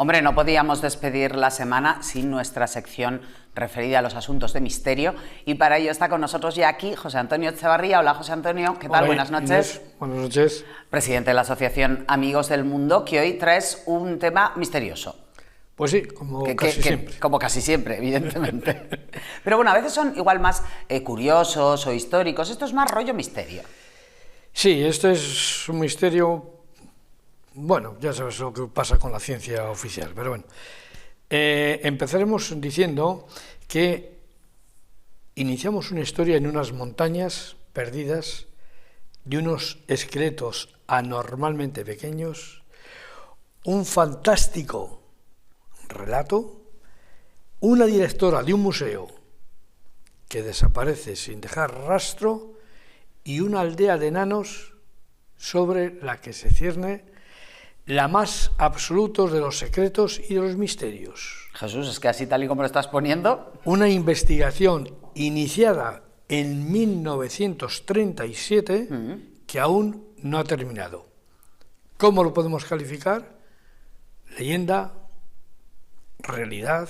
Hombre, no podíamos despedir la semana sin nuestra sección referida a los asuntos de misterio, y para ello está con nosotros ya aquí José Antonio Echevarría. Hola, José Antonio, ¿qué tal? Hola, Buenas noches. Inés. Buenas noches. Presidente de la Asociación Amigos del Mundo, que hoy traes un tema misterioso. Pues sí, como casi siempre. Como casi siempre, evidentemente. Pero bueno, a veces son igual más curiosos o históricos. Esto es más rollo misterio. Sí, esto es un misterio. Bueno, ya sabes lo que pasa con la ciencia oficial, pero bueno. Empezaremos diciendo que iniciamos una historia en unas montañas perdidas de unos esqueletos anormalmente pequeños, un fantástico relato, una directora de un museo que desaparece sin dejar rastro y una aldea de enanos sobre la que se cierne la más absolutos de los secretos y de los misterios. Jesús, es que así tal y como lo estás poniendo... Una investigación iniciada en 1937 que aún no ha terminado. ¿Cómo lo podemos calificar? Leyenda, realidad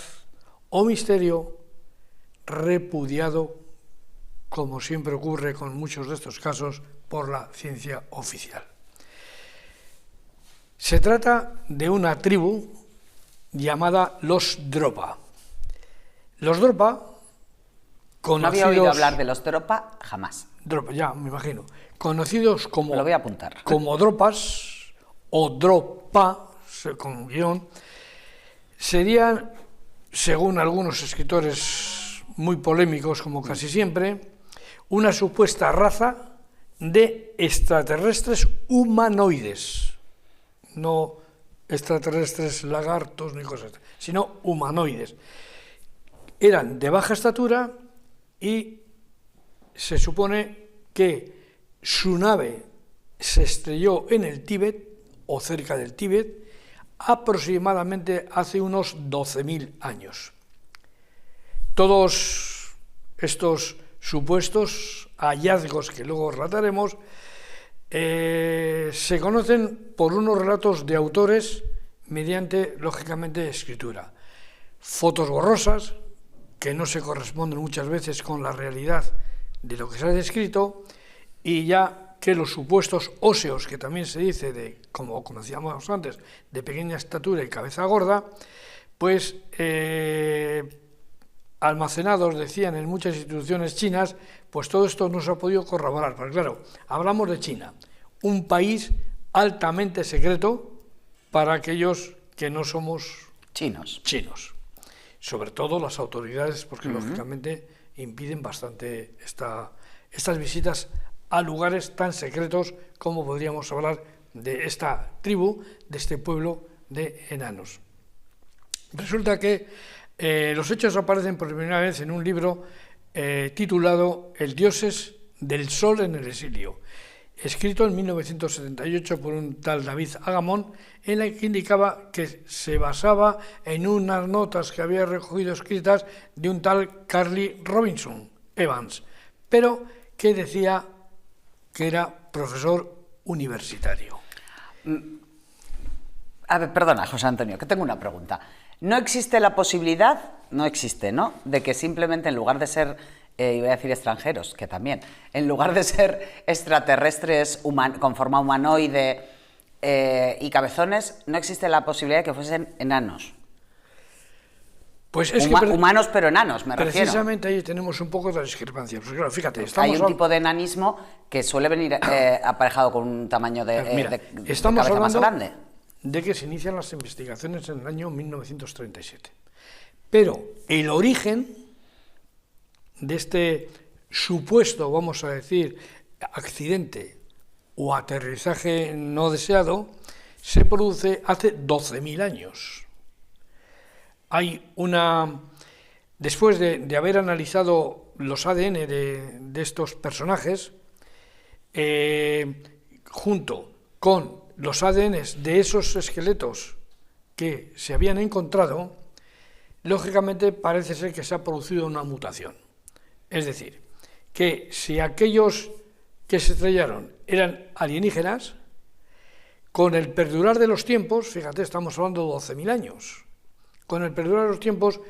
o misterio repudiado, como siempre ocurre con muchos de estos casos, por la ciencia oficial. Se trata de una tribu llamada los Dropa. Los Dropa, conocidos... No había oído hablar de los Dropa jamás. Dropa, ya, me imagino. Conocidos como... Lo voy a apuntar. Como Dropas o Dropa, con guión, serían, según algunos escritores muy polémicos, como casi siempre, una supuesta raza de extraterrestres humanoides. No extraterrestres lagartos ni cosas, sino humanoides. Eran de baja estatura y se supone que su nave se estrelló en el Tíbet o cerca del Tíbet aproximadamente hace unos 12.000 años. Todos estos supuestos hallazgos que luego relataremos se conocen por unos relatos de autores mediante, lógicamente, escritura. Fotos borrosas, que no se corresponden muchas veces con la realidad de lo que se ha descrito, y ya que los supuestos óseos, que también se dice, de, como conocíamos antes, de pequeña estatura y cabeza gorda, pues almacenados, decían, en muchas instituciones chinas, pues todo esto no se ha podido corroborar. Pero claro, hablamos de China, un país altamente secreto para aquellos que no somos chinos. Sobre todo las autoridades, porque lógicamente impiden bastante estas visitas a lugares tan secretos como podríamos hablar de esta tribu, de este pueblo de enanos. Resulta que los hechos aparecen por primera vez en un libro titulado El dioses del sol en el exilio, escrito en 1978 por un tal David Agamón, en el que indicaba que se basaba en unas notas que había recogido escritas de un tal Carly Robinson Evans, pero que decía que era profesor universitario. A ver, perdona, José Antonio, que tengo una pregunta. ¿No existe la posibilidad, no existe, ¿no?, de que simplemente en lugar de ser, iba a decir extranjeros, que también, en lugar de ser extraterrestres con forma humanoide y cabezones, no existe la posibilidad de que fuesen enanos? Pues es humanos pero enanos, me refiero. Precisamente ahí tenemos un poco de discrepancia. Pues claro, fíjate, hay un tipo de enanismo que suele venir aparejado con un tamaño de cabeza más grande. De que se inician las investigaciones en el año 1937. Pero el origen de este supuesto, vamos a decir, accidente o aterrizaje no deseado, se produce hace 12.000 años. Después de haber analizado los ADN de estos personajes, junto con los ADNs de esos esqueletos que se habían encontrado, lógicamente parece ser que se ha producido una mutación. Es decir, que si aquellos que se estrellaron eran alienígenas, con el perdurar de los tiempos, fíjate, estamos hablando de 12.000 años, con el perdurar de los tiempos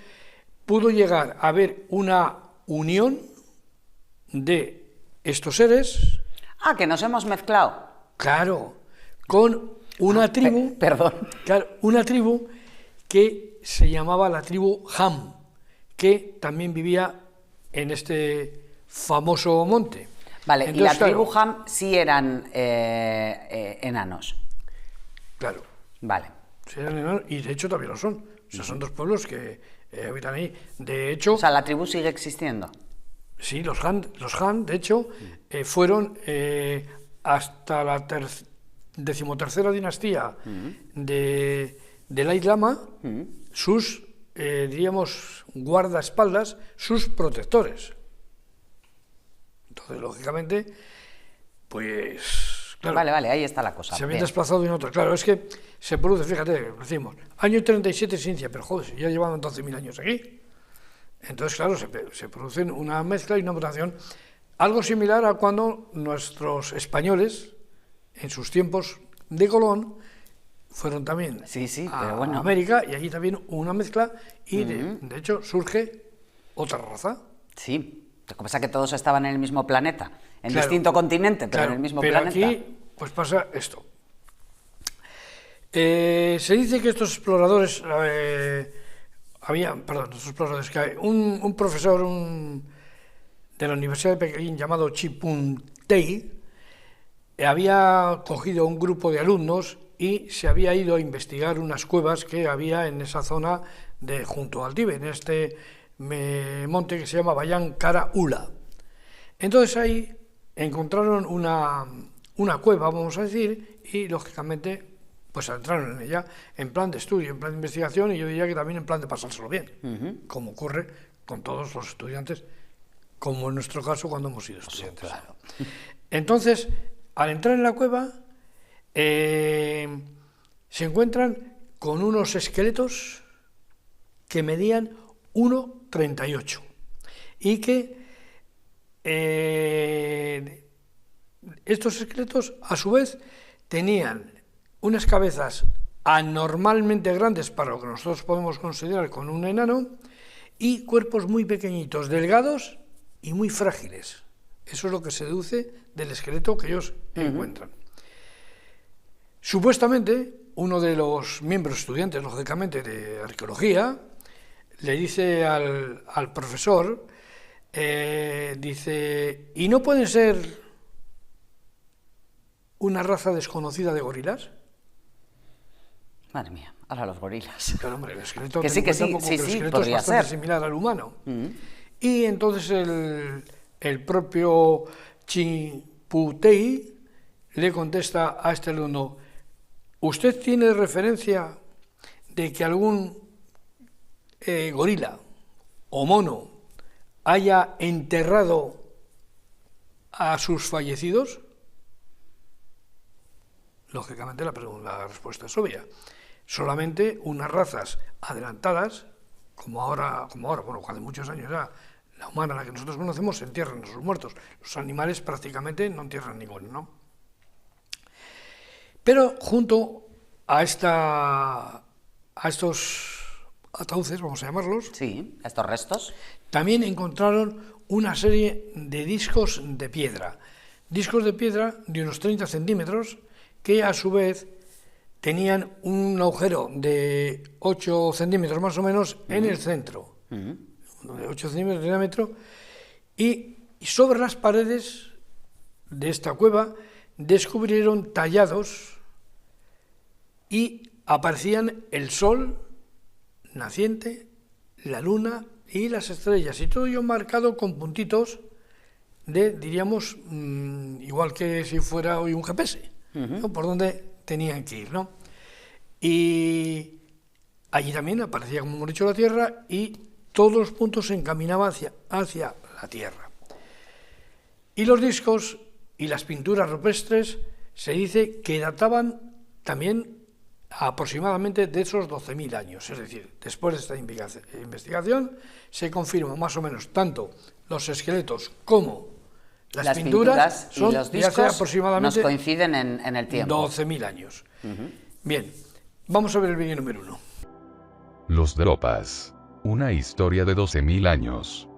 pudo llegar a haber una unión de estos seres. Ah, que nos hemos mezclado. Claro, con una tribu, Perdón. claro, una tribu que se llamaba la tribu Ham, que también vivía en este famoso monte. Vale, Entonces, y la claro, tribu Ham sí eran enanos. Claro, Vale. sí eran enanos, y de hecho todavía lo son. O sea, son dos pueblos que habitan ahí. De hecho, O sea, la tribu sigue existiendo. sí, los Han, de hecho, fueron hasta la decimotercera dinastía de Dalai Lama, sus, diríamos, guardaespaldas, sus protectores. Entonces, lógicamente, pues, claro, Vale, ahí está la cosa. se habían Bien. desplazado en otro. Claro, es que se produce, fíjate, decimos, año 37 se inicia, pero joder, si ya llevan 12.000 años aquí. Entonces, claro, se produce una mezcla y una mutación, algo similar a cuando nuestros españoles, en sus tiempos de Colón, fueron también Sí, a pero bueno. América, y allí también una mezcla, y de hecho surge otra raza. Sí. Lo que pasa es que todos estaban en el mismo planeta, en Claro, distinto continente, pero claro, en el mismo pero planeta. aquí, pues pasa esto. Se dice que estos exploradores, que hay un profesor de la Universidad de Pekín llamado Chipun Tei, había cogido un grupo de alumnos y se había ido a investigar unas cuevas que había en esa zona de junto al Tíbet, en este monte que se llama Bayan Kara Ula. Entonces ahí encontraron una cueva, vamos a decir, y lógicamente pues entraron en ella en plan de estudio, en plan de investigación, y yo diría que también en plan de pasárselo bien, como ocurre con todos los estudiantes, como en nuestro caso cuando hemos sido estudiantes. Claro. Entonces, al entrar en la cueva, se encuentran con unos esqueletos que medían 1,38 y que estos esqueletos, a su vez, tenían unas cabezas anormalmente grandes para lo que nosotros podemos considerar con un enano y cuerpos muy pequeñitos, delgados y muy frágiles. Eso es lo que se deduce del esqueleto que ellos encuentran. Supuestamente, uno de los miembros estudiantes, lógicamente, de arqueología, le dice al profesor, dice, ¿y no pueden ser una raza desconocida de gorilas? Madre mía, ahora los gorilas. Claro, hombre, el esqueleto, Que sí, ten en cuenta sí, el sí, esqueleto es podría bastante ser. similar al humano. Y entonces el propio Chiputei le contesta a este alumno, ¿usted tiene referencia de que algún gorila o mono haya enterrado a sus fallecidos? Lógicamente la respuesta es obvia. Solamente unas razas adelantadas, como ahora, bueno, hace muchos años ya, la humana, la que nosotros conocemos, se entierran a sus muertos. Los animales prácticamente no entierran ninguno, ¿no? Pero junto a estos ataúdes, vamos a llamarlos, Sí, estos restos. también encontraron una serie de discos de piedra de unos 30 centímetros, que a su vez tenían un agujero de 8 centímetros más o menos en el centro, de 8 centímetros de diámetro, y sobre las paredes de esta cueva descubrieron tallados y aparecían el sol naciente, la luna y las estrellas, y todo ello marcado con puntitos diríamos, igual que si fuera hoy un GPS, ¿no? Por donde tenían que ir, ¿no? Y allí también aparecía, como hemos dicho, la Tierra, y todos los puntos se encaminaban hacia la Tierra. Y los discos y las pinturas rupestres se dice que databan también aproximadamente de esos 12.000 años, es decir, después de esta investigación se confirma más o menos tanto los esqueletos como Las pinturas y son los de hace discos aproximadamente nos coinciden en el tiempo. 12.000 años. Bien, vamos a ver el vídeo número 1. Los Dropas. Una historia de 12.000 años.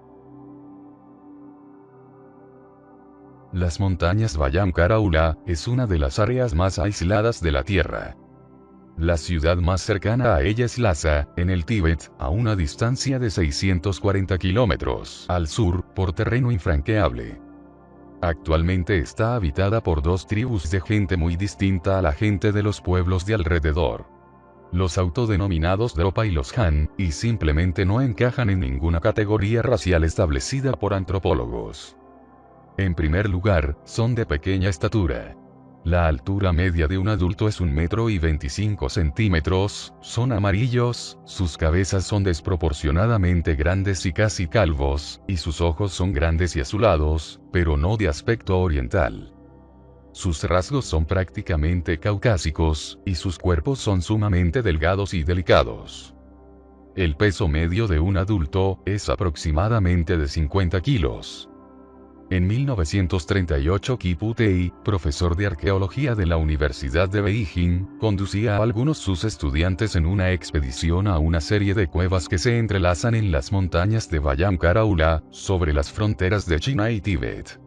Las montañas Bayam Karaula es una de las áreas más aisladas de la Tierra. La ciudad más cercana a ella es Lhasa, en el Tíbet, a una distancia de 640 kilómetros al sur, por terreno infranqueable. Actualmente está habitada por dos tribus de gente muy distinta a la gente de los pueblos de alrededor. Los autodenominados Dropa y los Han, y simplemente no encajan en ninguna categoría racial establecida por antropólogos. En primer lugar, son de pequeña estatura. La altura media de un adulto es 1,25 metros, son amarillos, sus cabezas son desproporcionadamente grandes y casi calvos, y sus ojos son grandes y azulados, pero no de aspecto oriental. Sus rasgos son prácticamente caucásicos, y sus cuerpos son sumamente delgados y delicados. El peso medio de un adulto es aproximadamente de 50 kilos. En 1938 Kiputei, profesor de arqueología de la Universidad de Beijing, conducía a algunos sus estudiantes en una expedición a una serie de cuevas que se entrelazan en las montañas de Bayam Karaula, sobre las fronteras de China y Tíbet.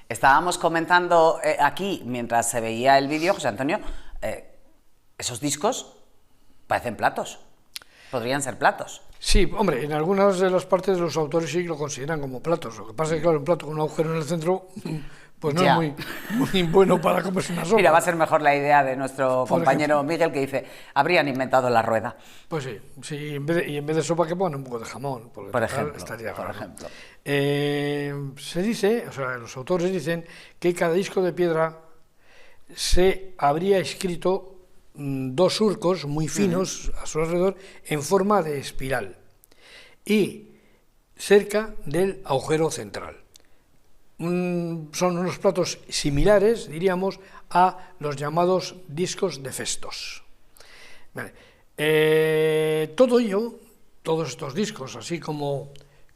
Estábamos comentando aquí, mientras se veía el vídeo, José Antonio, esos discos parecen platos, podrían ser platos. Sí, hombre, en algunas de las partes los autores sí lo consideran como platos. Lo que pasa es que, claro, un plato con un agujero en el centro, pues no Ya. es muy bueno para comerse una sopa. Mira, va a ser mejor la idea de nuestro compañero Miguel, que dice, habrían inventado la rueda. Pues sí, sí, en vez de sopa que ponen un poco de jamón, porque Por total, ejemplo, estaría por raro. ejemplo. Se dice, o sea, los autores dicen que cada disco de piedra se habría escrito dos surcos muy finos a su alrededor en forma de espiral y cerca del agujero central. Son unos platos similares, diríamos, a los llamados discos de Festos. Vale. Todo ello, todos estos discos, así como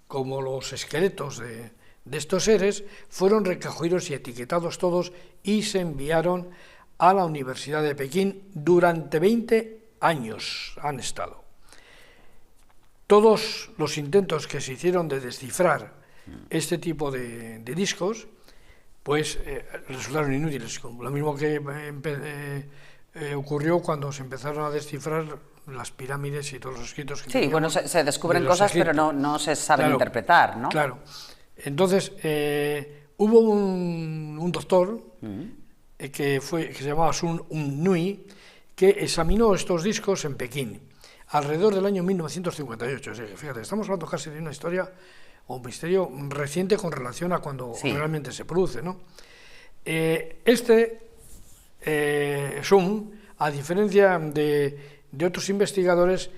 los esqueletos de estos seres, fueron recogidos y etiquetados todos y se enviaron a la Universidad de Pekín. Durante 20 años han estado. Todos los intentos que se hicieron de descifrar este tipo de discos, pues resultaron inútiles. Lo mismo que ocurrió cuando se empezaron a descifrar las pirámides y todos los escritos que Sí, bueno, se descubren de los cosas, pero egipcios. no se saben Claro, interpretar, ¿no? Claro. Entonces, hubo un doctor que se llamaba Sun Nui, que examinó estos discos en Pekín, alrededor del año 1958. O sea, fíjate, estamos hablando casi de una historia o un misterio reciente con relación a cuando realmente se produce, ¿no? Sun, a diferencia de otros investigadores,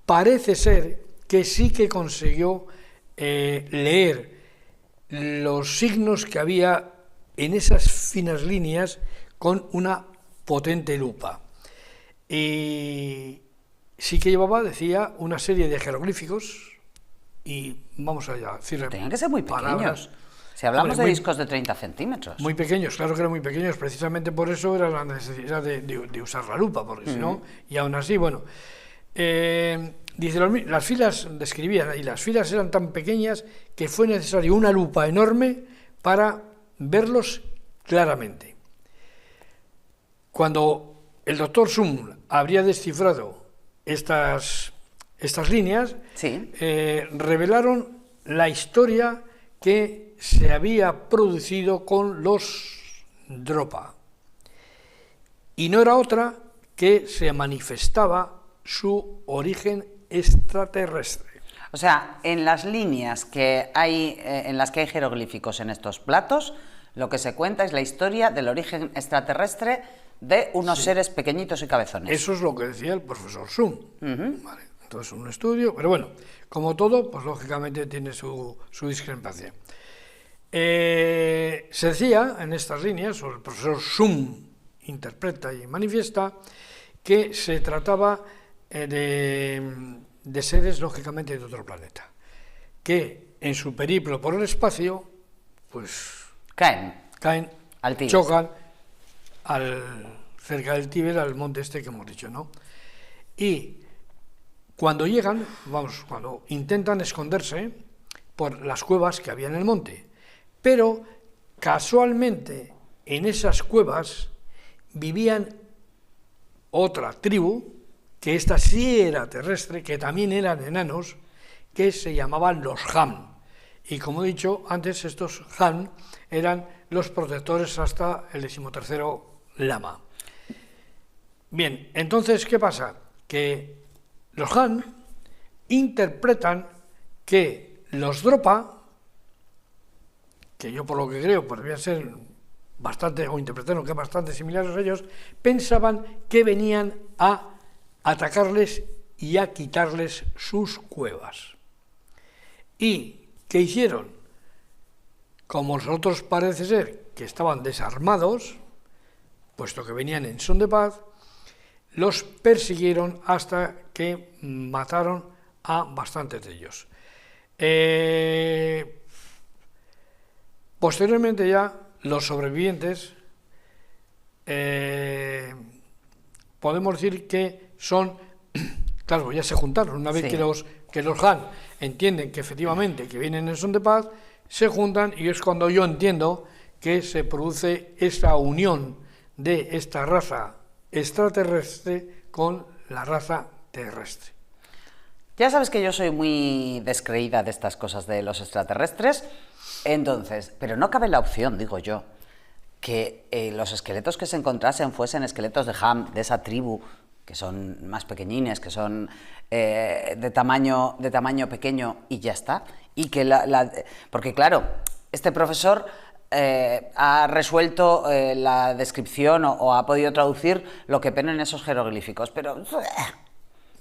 parece ser que sí que consiguió leer los signos que había en esas finas líneas con una potente lupa. Y sí que llevaba, decía, una serie de jeroglíficos y vamos a decirle... Tenían que ser muy palabras. pequeños. Si hablamos Hombre, de discos de 30 centímetros. Muy pequeños, claro que eran muy pequeños, precisamente por eso era la necesidad de usar la lupa, porque si no, y aún así, bueno... dice, las filas, describía, y las filas eran tan pequeñas que fue necesario una lupa enorme para verlos claramente. Cuando el doctor Sun habría descifrado estas líneas, Sí. Revelaron la historia que se había producido con los Dropa. Y no era otra que se manifestaba su origen extraterrestre. O sea, en las líneas que hay, en las que hay jeroglíficos en estos platos, lo que se cuenta es la historia del origen extraterrestre de unos seres pequeñitos y cabezones. Eso es lo que decía el profesor Sun. Vale, entonces un estudio, pero bueno, como todo, pues lógicamente tiene su discrepancia. Se decía en estas líneas, o el profesor Sun interpreta y manifiesta, que se trataba de seres lógicamente de otro planeta, que en su periplo por el espacio, pues caen, al Tíbet. chocan cerca del Tíbet, al monte este que hemos dicho, ¿no? Y cuando llegan, cuando intentan esconderse por las cuevas que había en el monte, pero casualmente en esas cuevas vivían otra tribu, que esta sí era terrestre, que también eran enanos, que se llamaban los Han. Y como he dicho antes, estos Han eran los protectores hasta el 13º Lama. Bien, entonces, ¿qué pasa? Que los Han interpretan que los Dropa, que yo por lo que creo podrían ser bastante, o interpretaron que bastante similares a ellos, pensaban que venían a atacarles y a quitarles sus cuevas. ¿Y qué hicieron? Como los otros parece ser que estaban desarmados, puesto que venían en son de paz, los persiguieron hasta que mataron a bastantes de ellos. Posteriormente ya los sobrevivientes podemos decir que son, claro, ya se juntaron, una vez que los Han entienden que efectivamente que vienen en son de paz, se juntan y es cuando yo entiendo que se produce esta unión de esta raza extraterrestre con la raza terrestre. Ya sabes que yo soy muy descreída de estas cosas de los extraterrestres, entonces, pero no cabe la opción, digo yo, que los esqueletos que se encontrasen fuesen esqueletos de Ham, de esa tribu, que son más pequeñines, que son de tamaño pequeño y ya está. Y que porque claro, este profesor ha resuelto la descripción o ha podido traducir lo que ponen esos jeroglíficos, pero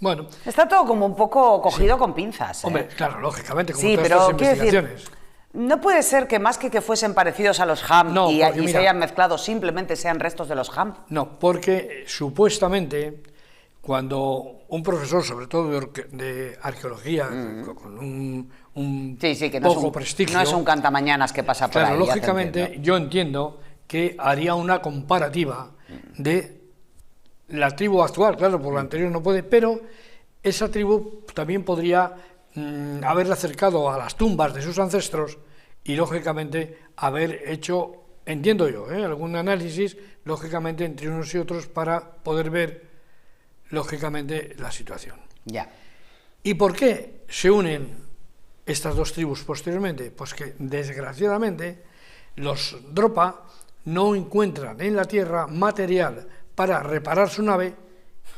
bueno, está todo como un poco cogido con pinzas. Hombre, claro, lógicamente, como sí, todas pero estas investigaciones. No puede ser que más que fuesen parecidos a los Ham y se hayan mezclado, simplemente sean restos de los Ham. No, porque supuestamente cuando un profesor, sobre todo de arqueología, con un que poco prestigio... No es un cantamañanas que pasa por ahí. Claro, lógicamente yo entiendo que haría una comparativa de la tribu actual, claro, por la anterior no puede, pero esa tribu también podría haberle acercado a las tumbas de sus ancestros y, lógicamente, haber hecho, entiendo yo, algún análisis, lógicamente, entre unos y otros para poder ver, lógicamente, la situación. Ya. ¿Y por qué se unen estas dos tribus posteriormente? Pues que, desgraciadamente, los Dropa no encuentran en la Tierra material para reparar su nave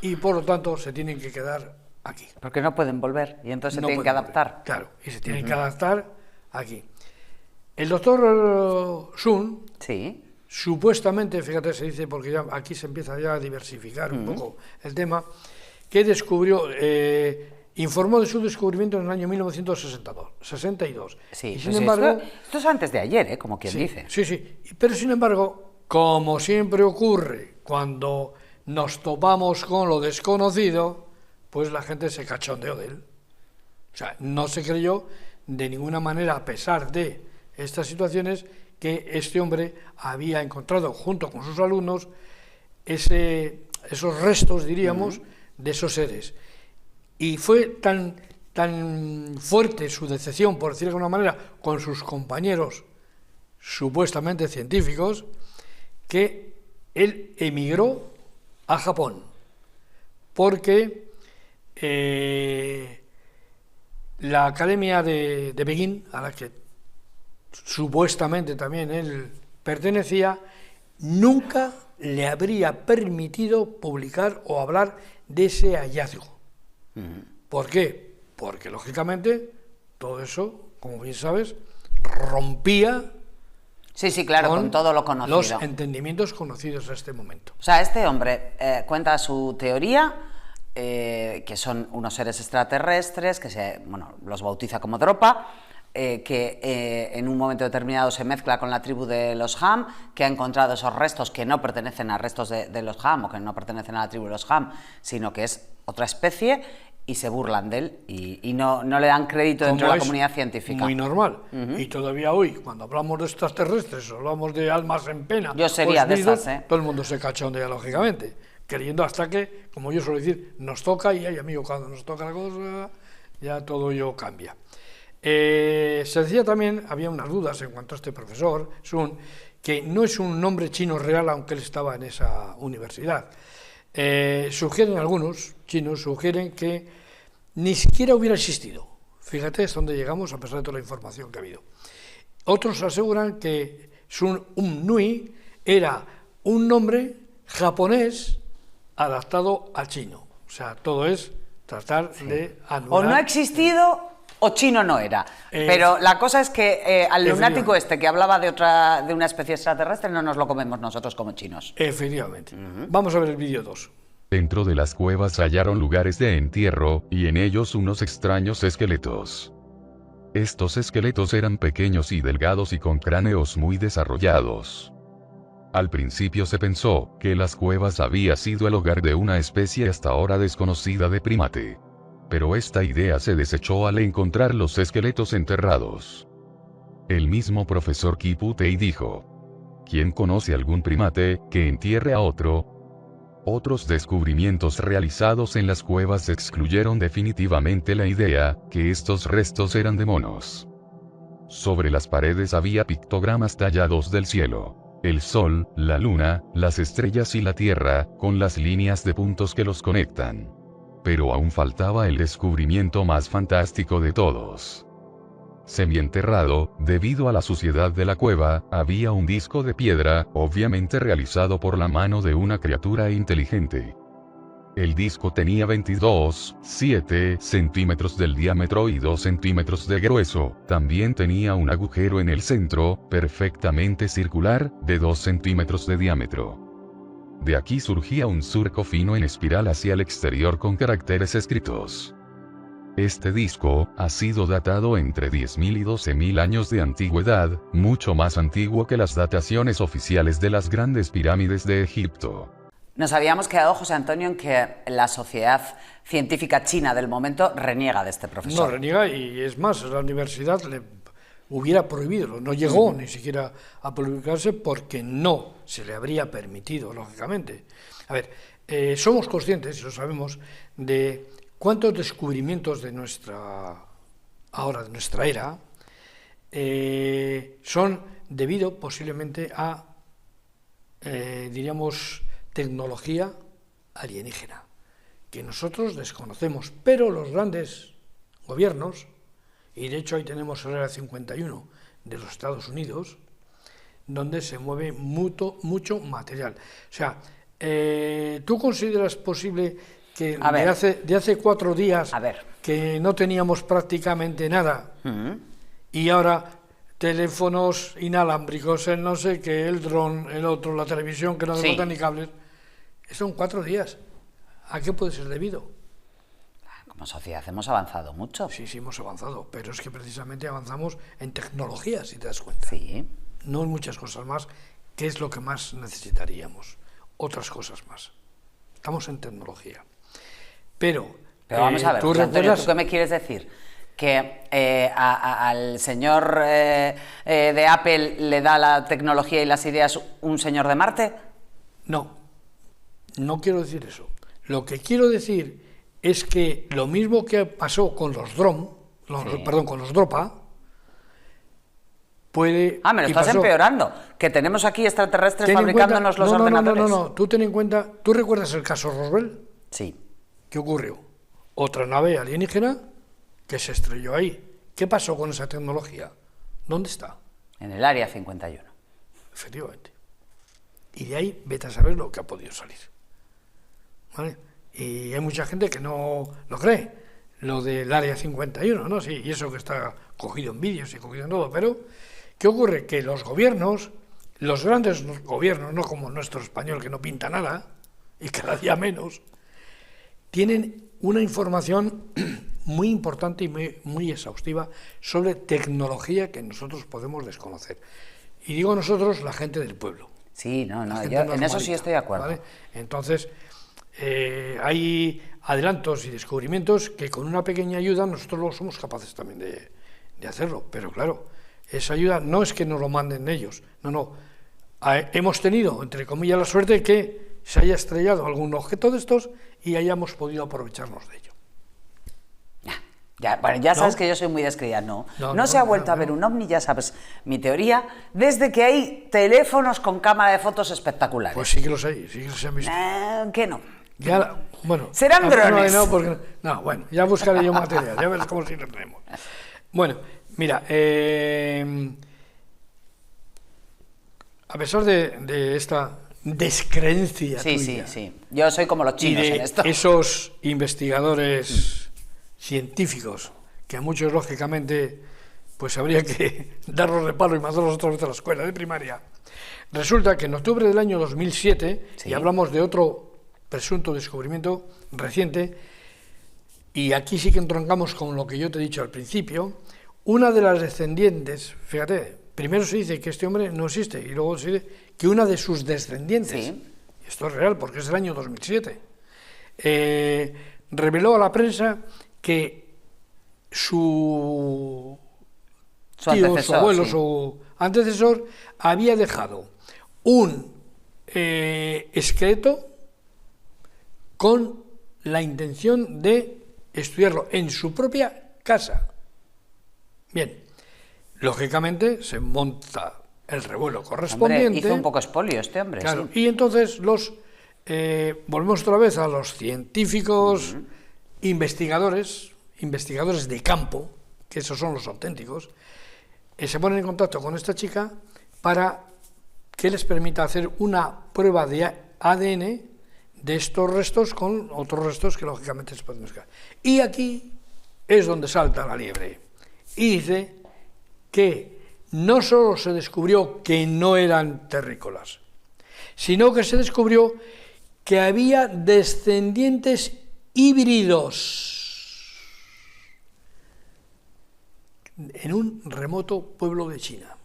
y, por lo tanto, se tienen que quedar aquí. Porque no pueden volver y entonces se tienen que adaptar. Claro, y se tienen que adaptar aquí. El doctor Sun, supuestamente, fíjate, se dice, porque ya aquí se empieza ya a diversificar un poco el tema, que descubrió, informó de su descubrimiento en el año 1962. Sí, y sin embargo, esto es antes de ayer, como quien dice. Sí, pero sin embargo, como siempre ocurre cuando nos topamos con lo desconocido, pues la gente se cachondeó de él. O sea, no se creyó de ninguna manera, a pesar de estas situaciones, que este hombre había encontrado, junto con sus alumnos, esos restos, diríamos, de esos seres. Y fue tan fuerte su decepción, por decirlo de alguna manera, con sus compañeros supuestamente científicos, que él emigró a Japón, porque la Academia de Pekín, a la que supuestamente también él pertenecía, nunca le habría permitido publicar o hablar de ese hallazgo. ¿Por qué? Porque, lógicamente, todo eso, como bien sabes, rompía claro, con todo lo conocido. Los entendimientos conocidos a este momento. O sea, este hombre cuenta su teoría, que son unos seres extraterrestres, que los bautiza como Dropa, que en un momento determinado se mezcla con la tribu de los Ham, que ha encontrado esos restos que no pertenecen a restos de los Ham, o que no pertenecen a la tribu de los Ham, sino que es otra especie, y se burlan de él y no le dan crédito dentro de la comunidad científica. Muy normal. Y todavía hoy, cuando hablamos de extraterrestres, hablamos de almas en pena. Yo sería de esas, Todo el mundo se cachondea, lógicamente. Creyendo hasta que, como yo suelo decir, nos toca y, ay, amigo, cuando nos toca la cosa, ya todo ello cambia. Se decía también, había unas dudas en cuanto a este profesor, Sun, que no es un nombre chino real, aunque él estaba en esa universidad. Sugieren algunos chinos, sugieren que ni siquiera hubiera existido. Fíjate hasta dónde llegamos a pesar de toda la información que ha habido. Otros aseguran que Sun Nui era un nombre japonés adaptado al chino. O sea, todo es tratar de anular. O no ha existido o chino no era. Pero la cosa es que al lunático este que hablaba de una especie extraterrestre no nos lo comemos nosotros como chinos. Efectivamente. Vamos a ver el vídeo 2. Dentro de las cuevas hallaron lugares de entierro, y en ellos unos extraños esqueletos. Estos esqueletos eran pequeños y delgados y con cráneos muy desarrollados. Al principio se pensó que las cuevas había sido el hogar de una especie hasta ahora desconocida de primate. Pero esta idea se desechó al encontrar los esqueletos enterrados. El mismo profesor Kiputei dijo: ¿Quién conoce algún primate que entierre a otro? Otros descubrimientos realizados en las cuevas excluyeron definitivamente la idea que estos restos eran de monos. Sobre las paredes había pictogramas tallados del cielo, el sol, la luna, las estrellas y la tierra, con las líneas de puntos que los conectan. Pero aún faltaba el descubrimiento más fantástico de todos. Semienterrado, debido a la suciedad de la cueva, había un disco de piedra, obviamente realizado por la mano de una criatura inteligente. El disco tenía 22,7 centímetros del diámetro y 2 centímetros de grueso. También tenía un agujero en el centro, perfectamente circular, de 2 centímetros de diámetro. De aquí surgía un surco fino en espiral hacia el exterior con caracteres escritos. Este disco ha sido datado entre 10.000 y 12.000 años de antigüedad, mucho más antiguo que las dataciones oficiales de las grandes pirámides de Egipto. Nos habíamos quedado, José Antonio, en que la sociedad científica china del momento reniega de este profesor. No, reniega, y es más, la universidad le hubiera prohibido, no llegó ni siquiera a publicarse porque no se le habría permitido, lógicamente. A ver, somos conscientes, y lo sabemos, de cuántos descubrimientos de nuestra era son debido posiblemente a, diríamos, tecnología alienígena, que nosotros desconocemos, pero los grandes gobiernos, y de hecho ahí tenemos el Área 51 de los Estados Unidos, donde se mueve mucho material. O sea, ¿tú consideras posible que de hace 4 días que no teníamos prácticamente nada y ahora teléfonos inalámbricos, el no sé qué, el dron, el otro, la televisión que no se botan ni cables? Son 4 días. ¿A qué puede ser debido? Como sociedad hemos avanzado mucho. Sí, hemos avanzado, pero es que precisamente avanzamos en tecnología, si te das cuenta. Sí. No en muchas cosas más, que es lo que más necesitaríamos. Otras cosas más. Estamos en tecnología. Pero vamos a ver, José Antonio, ¿tú qué me quieres decir? ¿Que al señor de Apple le da la tecnología y las ideas un señor de Marte? No quiero decir eso. Lo que quiero decir es que lo mismo que pasó con los con los DROPA, puede... me lo estás empeorando, que tenemos aquí extraterrestres fabricándonos los ordenadores. No, tú ten en cuenta, ¿tú recuerdas el caso Roswell? Sí. ¿Qué ocurrió? Otra nave alienígena que se estrelló ahí. ¿Qué pasó con esa tecnología? ¿Dónde está? En el Área 51. Efectivamente. Y de ahí vete a saber lo que ha podido salir. ¿Vale? Y hay mucha gente que no lo cree, lo del Área 51, ¿no? Sí, y eso que está cogido en vídeos y cogido en todo, pero ¿qué ocurre? Que los gobiernos, los grandes gobiernos, no como nuestro español que no pinta nada, y cada día menos, tienen una información muy importante y muy exhaustiva sobre tecnología que nosotros podemos desconocer. Y digo nosotros, la gente del pueblo. Sí, yo en eso sí estoy de acuerdo. ¿Vale? Entonces, hay adelantos y descubrimientos que con una pequeña ayuda nosotros luego somos capaces también de hacerlo, pero claro, esa ayuda no es que nos lo manden ellos, no, hemos tenido, entre comillas, la suerte de que se haya estrellado algún objeto de estos y hayamos podido aprovecharnos de ello. Bueno, ya sabes que yo soy muy descreída, no se ha vuelto a ver un ovni, ya sabes mi teoría, desde que hay teléfonos con cámara de fotos espectaculares. Pues sí que los hay, sí que se han visto. Que no. Ya, bueno, serán drones. Bueno, ya buscaré yo material, ya verás cómo si lo tenemos. Bueno, mira, a pesar de esta descreencia tuya, sí, yo soy como los chinos en esto. Esos investigadores científicos, que a muchos, lógicamente, pues habría que darlos reparo y mandarlos otra vez a la escuela de primaria. Resulta que en octubre del año 2007, y hablamos de otro presunto descubrimiento reciente, y aquí sí que entroncamos con lo que yo te he dicho al principio, una de las descendientes, fíjate, primero se dice que este hombre no existe, y luego se dice que una de sus descendientes, esto es real porque es del año 2007, reveló a la prensa que su tío, su abuelo, su antecesor, había dejado un esqueleto con la intención de estudiarlo en su propia casa. Bien, lógicamente se monta el revuelo correspondiente. Hombre, hizo un poco expolio este hombre. Claro, y entonces volvemos otra vez a los científicos, investigadores de campo, que esos son los auténticos, se ponen en contacto con esta chica para que les permita hacer una prueba de ADN de estos restos con otros restos que lógicamente se pueden mezclar. Y aquí es donde salta la liebre. Y dice que no solo se descubrió que no eran terrícolas, sino que se descubrió que había descendientes híbridos en un remoto pueblo de China.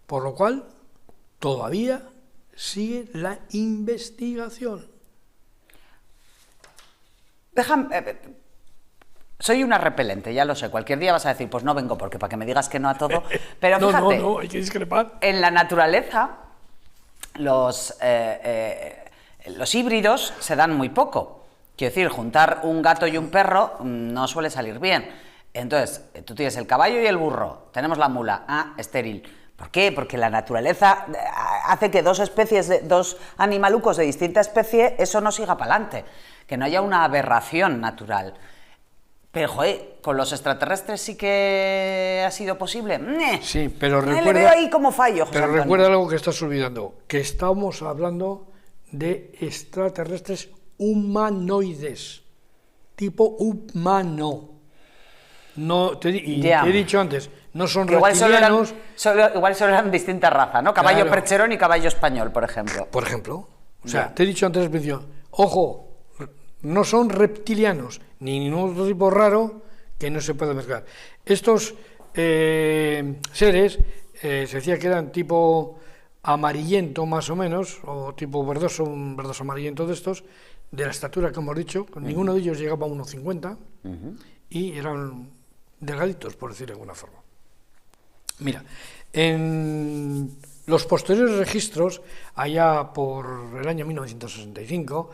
Por lo cual, todavía sigue la investigación. Soy una repelente, ya lo sé. Cualquier día vas a decir, pues no vengo, porque para que me digas que no a todo. Pero fíjate, no, hay que discrepar. En la naturaleza, los híbridos se dan muy poco. Quiero decir, juntar un gato y un perro no suele salir bien. Entonces, tú tienes el caballo y el burro, tenemos la mula, estéril. ¿Por qué? Porque la naturaleza hace que dos animalucos de distinta especie, eso no siga para adelante, que no haya una aberración natural. Pero, joder, con los extraterrestres sí que ha sido posible. Sí, pero recuerda... Le veo ahí como fallo, José Antonio. Recuerda algo que estás olvidando, que estamos hablando de extraterrestres humanoides, tipo humano. No, te he dicho antes, no son reptilianos. Igual solo eran distintas razas, ¿no? Caballo percherón y caballo español, por ejemplo. Por ejemplo. O sea, te he dicho antes al principio, ojo, no son reptilianos, ni ningún otro tipo raro que no se pueda mezclar. Estos seres se decía que eran tipo amarillento más o menos, o tipo verdoso, un verdoso amarillento de estos, de la estatura que hemos dicho, ninguno de ellos llegaba a 1,50 y eran delgaditos, por decir de alguna forma. Mira, en los posteriores registros, allá por el año 1965,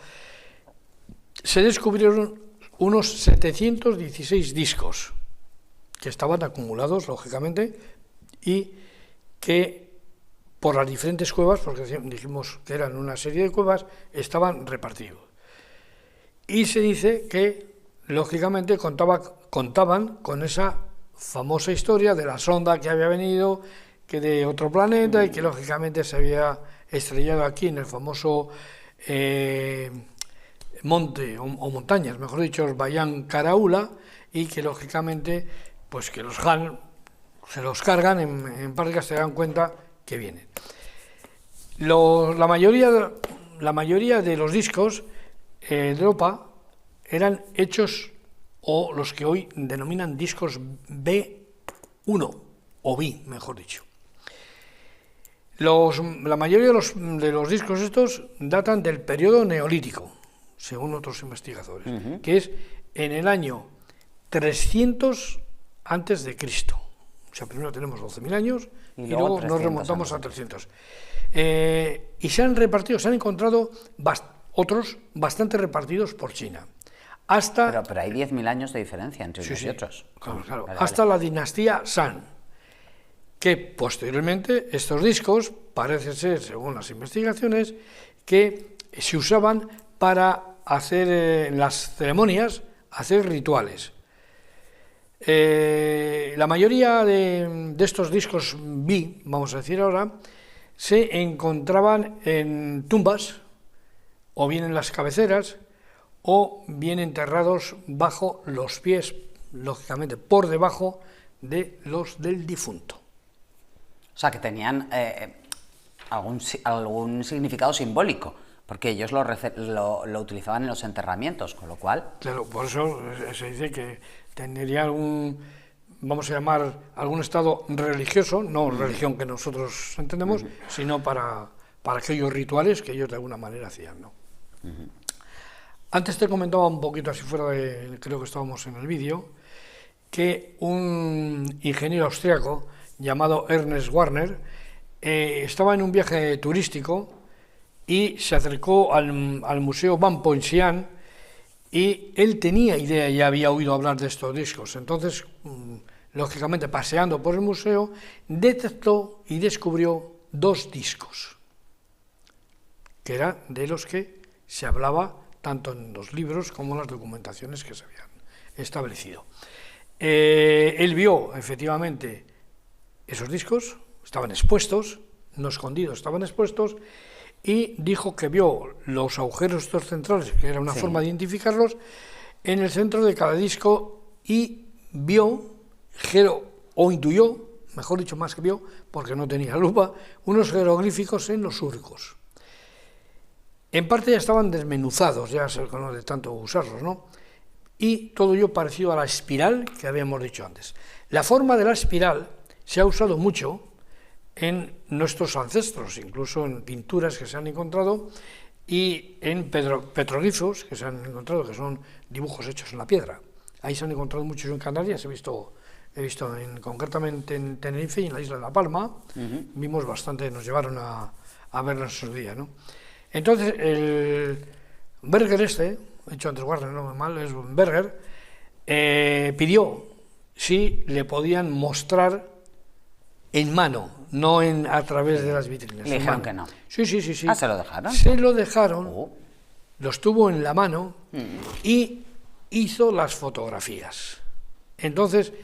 se descubrieron unos 716 discos que estaban acumulados, lógicamente, y que por las diferentes cuevas, porque dijimos que eran una serie de cuevas, estaban repartidos. Y se dice que, lógicamente, contaban con esa famosa historia de la sonda que había venido, que de otro planeta, y que, lógicamente, se había estrellado aquí en el famoso monte, o montañas, mejor dicho, Bayan Karaula, y que, lógicamente, pues que los Han se los cargan en parte que se dan cuenta que vienen. La mayoría de los discos de Europa eran hechos, o los que hoy denominan discos B1, o B, mejor dicho. La mayoría de los discos estos datan del periodo neolítico, según otros investigadores, que es en el año 300 antes de Cristo. O sea, primero tenemos 12.000 años y luego nos remontamos a 300. Y se han encontrado otros bastante repartidos por China. Pero hay 10.000 años de diferencia entre unos y otros. Claro. Hasta la dinastía Shang, que posteriormente estos discos parece ser, según las investigaciones, que se usaban para hacer en las ceremonias, hacer rituales. La mayoría de estos discos vamos a decir ahora, se encontraban en tumbas, o bien en las cabeceras, o bien enterrados bajo los pies, lógicamente por debajo de los del difunto. O sea, que tenían algún significado simbólico, porque ellos lo utilizaban en los enterramientos, con lo cual... Claro, por eso se dice que tendría algún, vamos a llamar, algún estado religioso, no religión que nosotros entendemos, sino para aquellos rituales que ellos de alguna manera hacían, ¿no? Antes te comentaba un poquito, así fuera de, creo que estábamos en el vídeo, que un ingeniero austriaco llamado Ernest Warner estaba en un viaje turístico y se acercó al Museo Ban Poincian y él tenía idea, ya había oído hablar de estos discos. Entonces, lógicamente, paseando por el museo, detectó y descubrió 2 discos, que eran de los que se hablaba tanto en los libros como en las documentaciones que se habían establecido. Él vio, efectivamente, esos discos, estaban expuestos, no escondidos, estaban expuestos, y dijo que vio los agujeros estos centrales, que era una forma de identificarlos, en el centro de cada disco, y vio, o intuyó, mejor dicho, más que vio, porque no tenía lupa, unos jeroglíficos en los surcos. En parte ya estaban desmenuzados, ya se conoce de tanto usarlos, ¿no? Y todo ello parecido a la espiral que habíamos dicho antes. La forma de la espiral se ha usado mucho en nuestros ancestros, incluso en pinturas que se han encontrado y en petroglifos que se han encontrado, que son dibujos hechos en la piedra. Ahí se han encontrado muchos en Canarias, he visto concretamente en Tenerife y en la isla de La Palma, vimos bastante, nos llevaron a verlos en su día, ¿no? Entonces, el Berger he dicho antes Warner, no mal, es Berger, pidió si le podían mostrar en mano, no a través de las vitrinas. Le dijeron que no. Sí. Ah, ¿se lo dejaron? Se lo dejaron, los tuvo en la mano y hizo las fotografías. Entonces,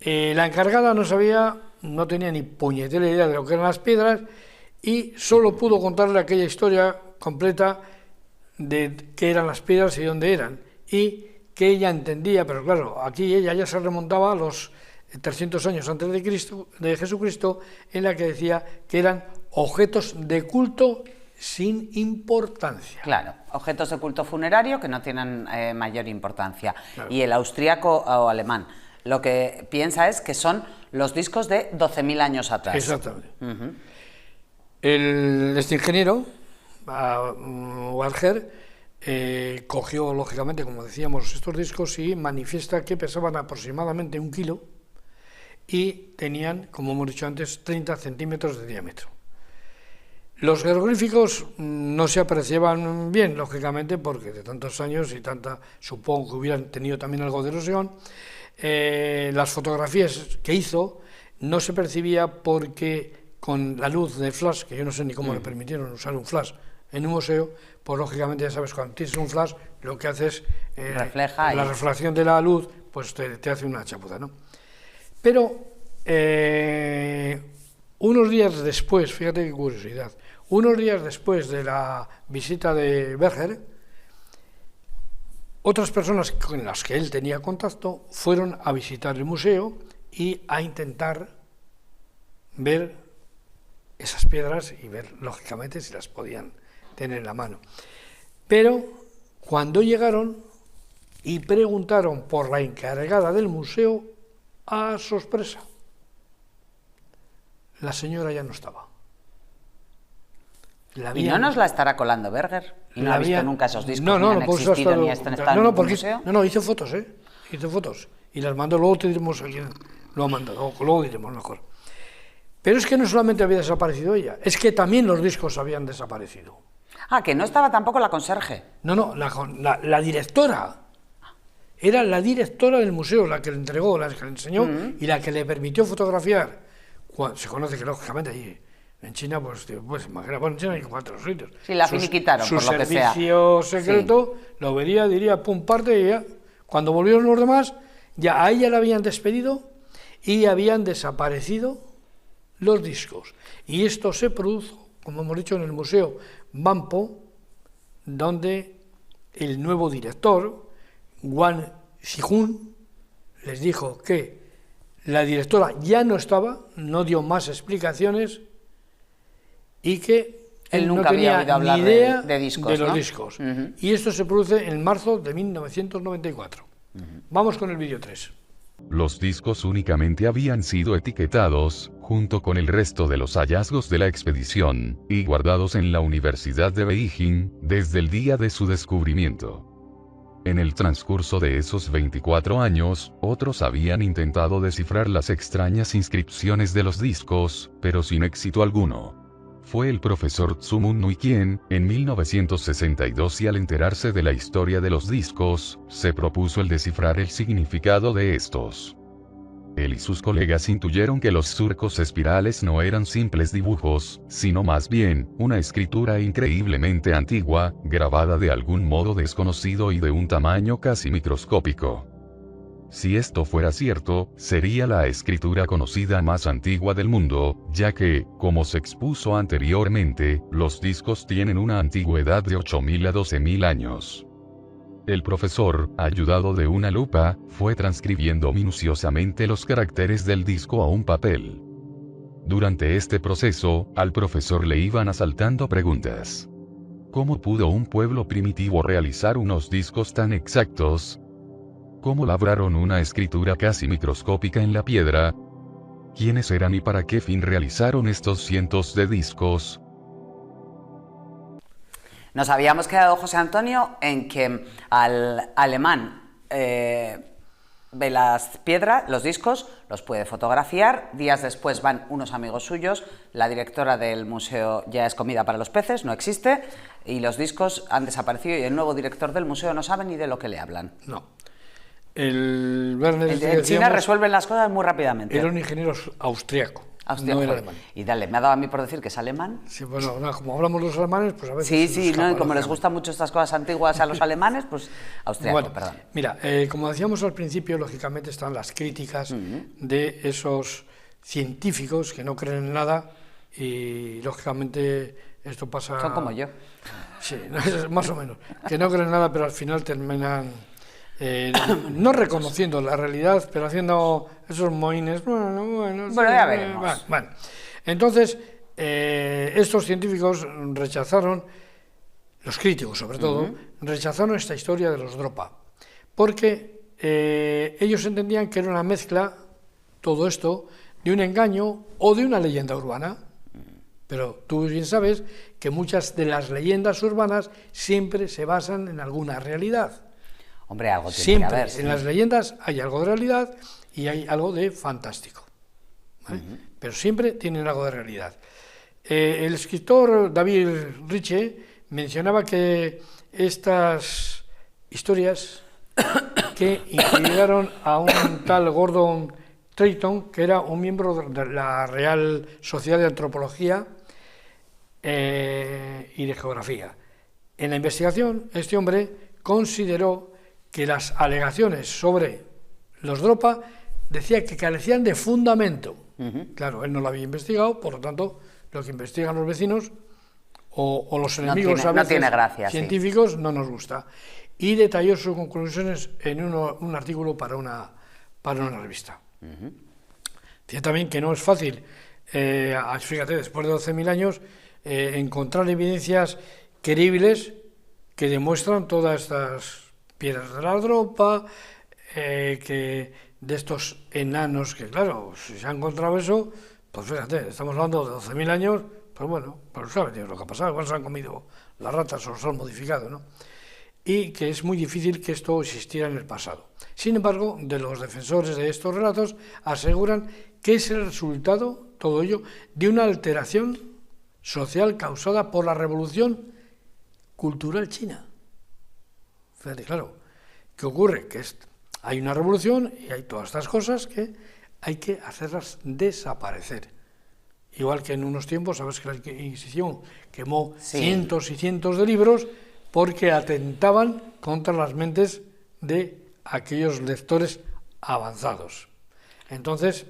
la encargada no tenía ni puñetera idea de lo que eran las piedras, y solo pudo contarle aquella historia completa de qué eran las piedras y dónde eran, y que ella entendía, pero claro, aquí ella ya se remontaba a los 300 años antes de Jesucristo, en la que decía que eran objetos de culto sin importancia. Claro, objetos de culto funerario que no tienen mayor importancia. Claro. Y el austríaco o alemán lo que piensa es que son los discos de 12.000 años atrás. Exactamente. Este ingeniero, Walger, cogió, lógicamente, como decíamos, estos discos y manifiesta que pesaban aproximadamente 1 kilo y tenían, como hemos dicho antes, 30 centímetros de diámetro. Los jeroglíficos no se apreciaban bien, lógicamente, porque de tantos años y supongo que hubieran tenido también algo de erosión. Las fotografías que hizo no se percibía porque con la luz de flash, que yo no sé ni cómo le permitieron usar un flash en un museo, pues lógicamente ya sabes, cuando tienes un flash, lo que hace es refleja la refracción de la luz, pues te hace una chapuza, ¿no? Pero unos días después, fíjate qué curiosidad, unos días después de la visita de Berger, otras personas con las que él tenía contacto fueron a visitar el museo y a intentar ver esas piedras y ver, lógicamente, si las podían tener en la mano. Pero cuando llegaron y preguntaron por la encargada del museo, a sorpresa, la señora ya no estaba. ¿Y no nos la estará colando Berger? ¿Y no ha visto nunca esos discos? No, ni han pues existido, ni están en ningún museo? No, hizo fotos, hizo fotos. Y las mandó, luego te diremos a quién lo ha mandado, luego diremos mejor. Pero es que no solamente había desaparecido ella, es que también los discos habían desaparecido. Ah, que no estaba tampoco la conserje. No, la directora. Era la directora del museo, la que le entregó, la que le enseñó y la que le permitió fotografiar. Se conoce que, lógicamente, ahí en China, pues imagina, bueno, en China hay 4 sitios. Sí, la finiquitaron, por lo que sea. Su servicio secreto lo vería, diría, pum, parte, y ya. Cuando volvieron los demás, ya a ella la habían despedido y habían desaparecido los discos. Y esto se produjo, como hemos dicho, en el Museo Banpo, donde el nuevo director, Wang Xijun, les dijo que la directora ya no estaba, no dio más explicaciones y que él nunca había oído hablar ni idea de discos, los discos. Y esto se produce en marzo de 1994. Vamos con el vídeo 3. Los discos únicamente habían sido etiquetados, junto con el resto de los hallazgos de la expedición, y guardados en la Universidad de Beijing, desde el día de su descubrimiento. En el transcurso de esos 24 años, otros habían intentado descifrar las extrañas inscripciones de los discos, pero sin éxito alguno. Fue el profesor Tsumun Nui quien, en 1962 y al enterarse de la historia de los discos, se propuso el descifrar el significado de estos. Él y sus colegas intuyeron que los surcos espirales no eran simples dibujos, sino más bien, una escritura increíblemente antigua, grabada de algún modo desconocido y de un tamaño casi microscópico. Si esto fuera cierto, sería la escritura conocida más antigua del mundo, ya que, como se expuso anteriormente, los discos tienen una antigüedad de 8.000 a 12.000 años. El profesor, ayudado de una lupa, fue transcribiendo minuciosamente los caracteres del disco a un papel. Durante este proceso, al profesor le iban asaltando preguntas. ¿Cómo pudo un pueblo primitivo realizar unos discos tan exactos? ¿Cómo labraron una escritura casi microscópica en la piedra? ¿Quiénes eran y para qué fin realizaron estos cientos de discos? Nos habíamos quedado, José Antonio, en que al alemán ve las piedras, los discos, los puede fotografiar. Días después van unos amigos suyos, la directora del museo ya es comida para los peces, no existe, y los discos han desaparecido y el nuevo director del museo no sabe ni de lo que le hablan. No. El Werner en China resuelven las cosas muy rápidamente. Era un ingeniero austriaco. No era alemán. Y dale, me ha dado a mí por decir que es alemán. Sí, bueno, no, como hablamos los alemanes, pues a veces... Sí, no, y como les gustan mucho estas cosas antiguas a los alemanes, pues austriaco, bueno, perdón. Mira, como decíamos al principio, lógicamente están las críticas de esos científicos que no creen en nada y, lógicamente, esto pasa... Son como yo. Sí, más o menos. Que no creen en nada, pero al final terminan... no reconociendo la realidad, pero haciendo esos mohines. Bueno, ya veremos. Bueno. Entonces, estos científicos rechazaron, los críticos sobre todo, rechazaron esta historia de los Dropa, porque ellos entendían que era una mezcla, todo esto, de un engaño o de una leyenda urbana. Pero tú bien sabes que muchas de las leyendas urbanas siempre se basan en alguna realidad. Hombre, algo tiene siempre, que haber. En las leyendas hay algo de realidad y hay algo de fantástico, ¿vale? Pero siempre tienen algo de realidad. El escritor David Ritchie mencionaba que estas historias que inspiraron a un tal Gordon Trayton, que era un miembro de la Real Sociedad de Antropología y de Geografía. En la investigación, este hombre consideró que las alegaciones sobre los Dropa decía que carecían de fundamento. Claro, él no lo había investigado, por lo tanto, lo que investigan los vecinos o los enemigos científicos no nos gusta. Y detalló sus conclusiones en un artículo para una revista. Decía también que no es fácil, fíjate, después de 12.000 años, encontrar evidencias creíbles que demuestran todas estas piedras de la Dropa, que de estos enanos, que claro, si se ha encontrado eso, pues fíjate, estamos hablando de 12.000 años, pues bueno, pues saben Dios lo que ha pasado, igual se han comido las ratas o los han modificado, ¿no? Y que es muy difícil que esto existiera en el pasado. Sin embargo, de los defensores de estos relatos aseguran que es el resultado, todo ello, de una alteración social causada por la revolución cultural china. Fíjate, claro, ¿qué ocurre? Que hay una revolución y hay todas estas cosas que hay que hacerlas desaparecer. Igual que en unos tiempos, sabes que la Inquisición quemó cientos y cientos de libros porque atentaban contra las mentes de aquellos lectores avanzados. Entonces,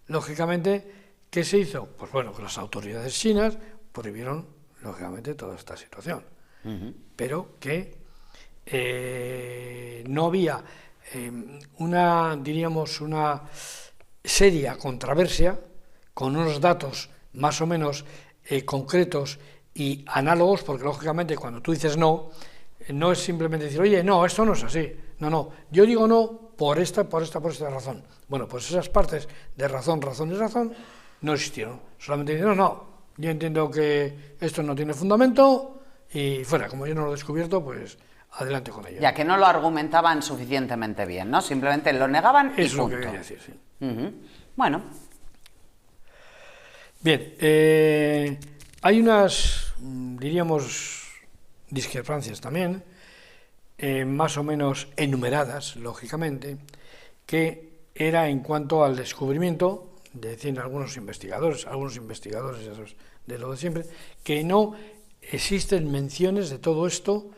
lógicamente, ¿qué se hizo? Pues bueno, que las autoridades chinas prohibieron, lógicamente, toda esta situación. Pero que no había una seria controversia con unos datos más o menos concretos y análogos, porque lógicamente cuando tú dices no, no es simplemente decir, oye, no, esto no es así. No, yo digo no por esta razón. Bueno, pues esas partes de razón no existieron. Solamente dicen, no, yo entiendo que esto no tiene fundamento y fuera, como yo no lo he descubierto, pues adelante con ello. Ya que no lo argumentaban suficientemente bien, ¿no? Simplemente lo negaban y punto. Es lo que quería decir, sí. Bueno. Bien, hay unas, diríamos, discrepancias también, más o menos enumeradas, lógicamente, que era en cuanto al descubrimiento, decían algunos investigadores esos de lo de siempre, que no existen menciones de todo esto,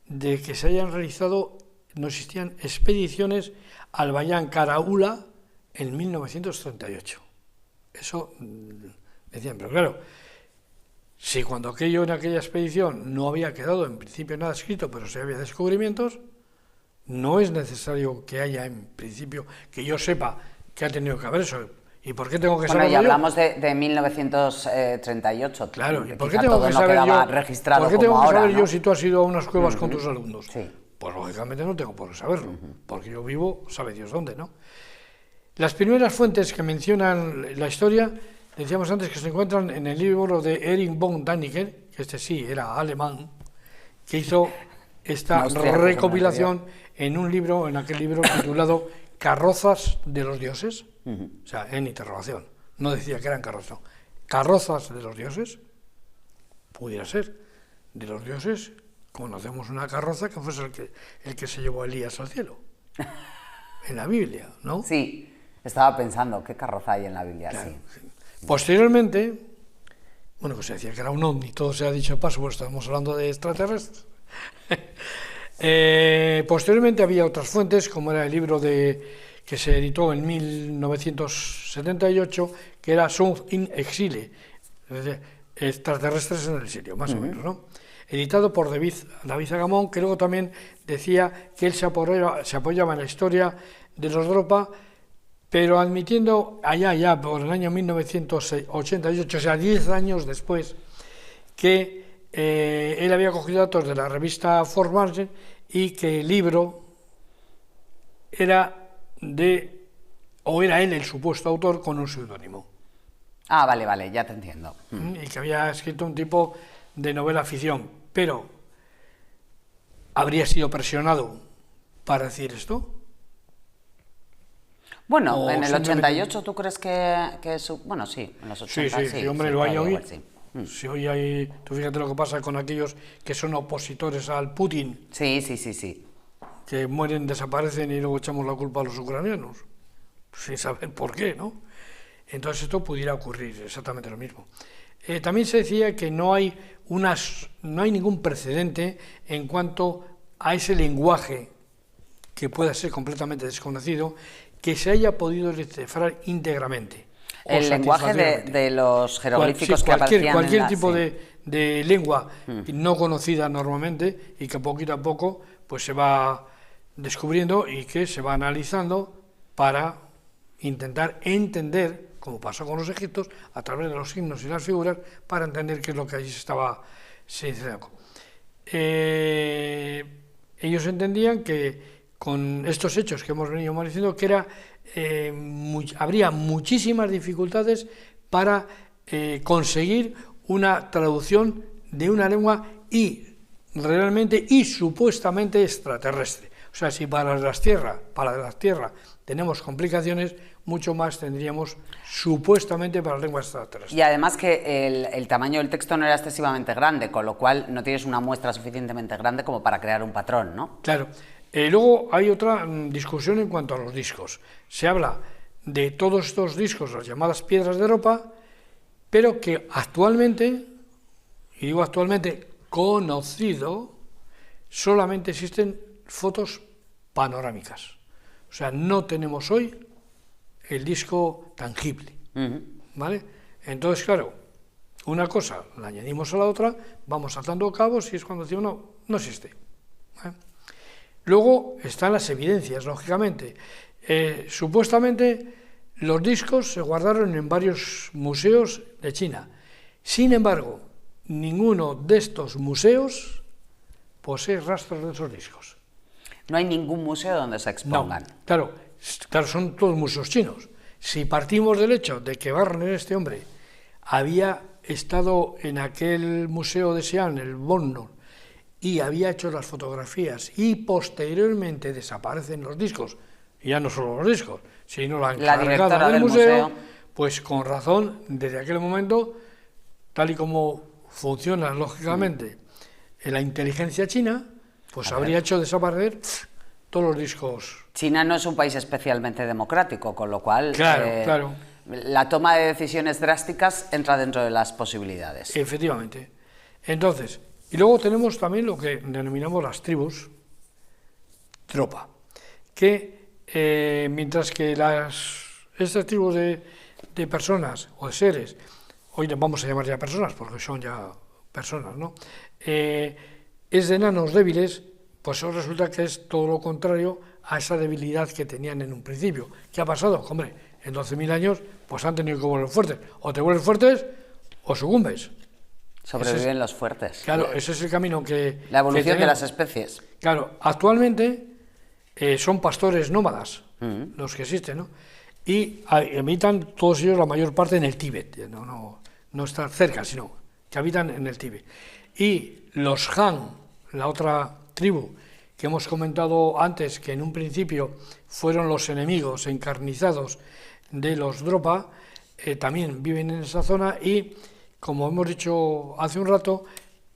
de que se hayan realizado, no existían expediciones al Bayán Karaula en 1938. Eso decían, pero claro, si cuando en aquella expedición no había quedado en principio nada escrito, pero sí había descubrimientos, no es necesario que haya en principio, que yo sepa que ha tenido que haber eso. ¿Y por qué tengo que saberlo yo? Bueno, y hablamos de 1938. Claro, ¿y por qué quizá tengo todo que no saber quedaba yo? registrado ¿Por qué tengo como que ahora, saber ¿no? yo si tú has ido a unas cuevas con tus alumnos? Sí. Pues lógicamente no tengo por qué saberlo, porque yo vivo, sabe Dios dónde, ¿no? Las primeras fuentes que mencionan la historia, decíamos antes que se encuentran en el libro de Erich von Däniken, que este sí era alemán, que hizo esta recopilación en aquel libro titulado Carrozas de los dioses, o sea, en interrogación, no decía que eran carrozas, no. Carrozas de los dioses, pudiera ser, de los dioses, conocemos una carroza que fue el que se llevó a Elías al cielo, en la Biblia, ¿no? Sí, estaba pensando, ¿qué carroza hay en la Biblia? Claro. Sí. Posteriormente, bueno, pues se decía que era un ovni, todo se ha dicho de paso, pues estamos hablando de extraterrestres. Posteriormente había otras fuentes, como era el libro que se editó en 1978, que era Sound in Exile, es decir, extraterrestres en el exilio, más o menos, ¿no? Editado por David Agamón, que luego también decía que él se apoyaba en la historia de los Dropa, pero admitiendo allá por el año 1988, o sea, 10 años después, que él había cogido datos de la revista Fort Margin y que el libro era él el supuesto autor con un seudónimo. Ah, vale, ya te entiendo. Y que había escrito un tipo de novela ficción, pero ¿habría sido presionado para decir esto? Bueno, en el 88, ¿tú crees que bueno, sí, en los 80, sí, hombre, lo hay hoy. Sí. Si hoy hay, tú fíjate lo que pasa con aquellos que son opositores al Putin. Sí. Que mueren, desaparecen y luego echamos la culpa a los ucranianos, sin saber por qué, ¿no? Entonces esto pudiera ocurrir, exactamente lo mismo. También se decía que no hay ningún precedente en cuanto a ese lenguaje que pueda ser completamente desconocido, que se haya podido descifrar íntegramente. El lenguaje de los jeroglíficos que aparecían cualquier tipo de lengua no conocida normalmente y que poquito a poco pues se va descubriendo y que se va analizando para intentar entender, como pasó con los egipcios, a través de los signos y las figuras, para entender qué es lo que allí se estaba sucediendo. Ellos entendían que con estos hechos que hemos venido diciendo, que habría muchísimas dificultades para conseguir una traducción de una lengua y realmente y supuestamente extraterrestre. O sea, si para la Tierra tenemos complicaciones, mucho más tendríamos supuestamente para la lengua extraterrestre. Y además que el tamaño del texto no era excesivamente grande, con lo cual no tienes una muestra suficientemente grande como para crear un patrón, ¿no? Claro. Luego hay otra discusión en cuanto a los discos. Se habla de todos estos discos, las llamadas piedras de Europa, pero que actualmente, y digo actualmente conocido, solamente existen fotos panorámicas. O sea, no tenemos hoy el disco tangible, ¿vale? Entonces, claro, una cosa la añadimos a la otra, vamos atando cabos y es cuando decimos, no existe. ¿Vale? Luego están las evidencias, lógicamente. Supuestamente los discos se guardaron en varios museos de China. Sin embargo, ninguno de estos museos posee rastros de esos discos. No hay ningún museo donde se expongan. No, claro, son todos museos chinos. Si partimos del hecho de que Warner, este hombre, había estado en aquel museo de Xi'an, el Bonno, y había hecho las fotografías y posteriormente desaparecen los discos, y ya no solo los discos, sino la encargada del museo, pues con razón, desde aquel momento, tal y como funciona lógicamente en la inteligencia china, pues habría hecho desaparecer todos los discos. China no es un país especialmente democrático, con lo cual Claro. la toma de decisiones drásticas entra dentro de las posibilidades. Efectivamente. Entonces, y luego tenemos también lo que denominamos las tribus, tropa, que mientras que estas tribus de personas o de seres, hoy les vamos a llamar ya personas porque son ya personas, ¿no? Es de enanos débiles, pues eso resulta que es todo lo contrario a esa debilidad que tenían en un principio. ¿Qué ha pasado? Hombre, en 12.000 años pues han tenido que volver fuertes. O te vuelves fuertes o sucumbes. Sobreviven los fuertes. Claro, ese es el camino que... La evolución de las especies. Claro, actualmente son pastores nómadas, los que existen, ¿no? Y habitan todos ellos, la mayor parte, en el Tíbet. No está cerca, sino que habitan en el Tíbet. Y los Han, la otra tribu que hemos comentado antes, que en un principio fueron los enemigos encarnizados de los Dropa, también viven en esa zona y, como hemos dicho hace un rato,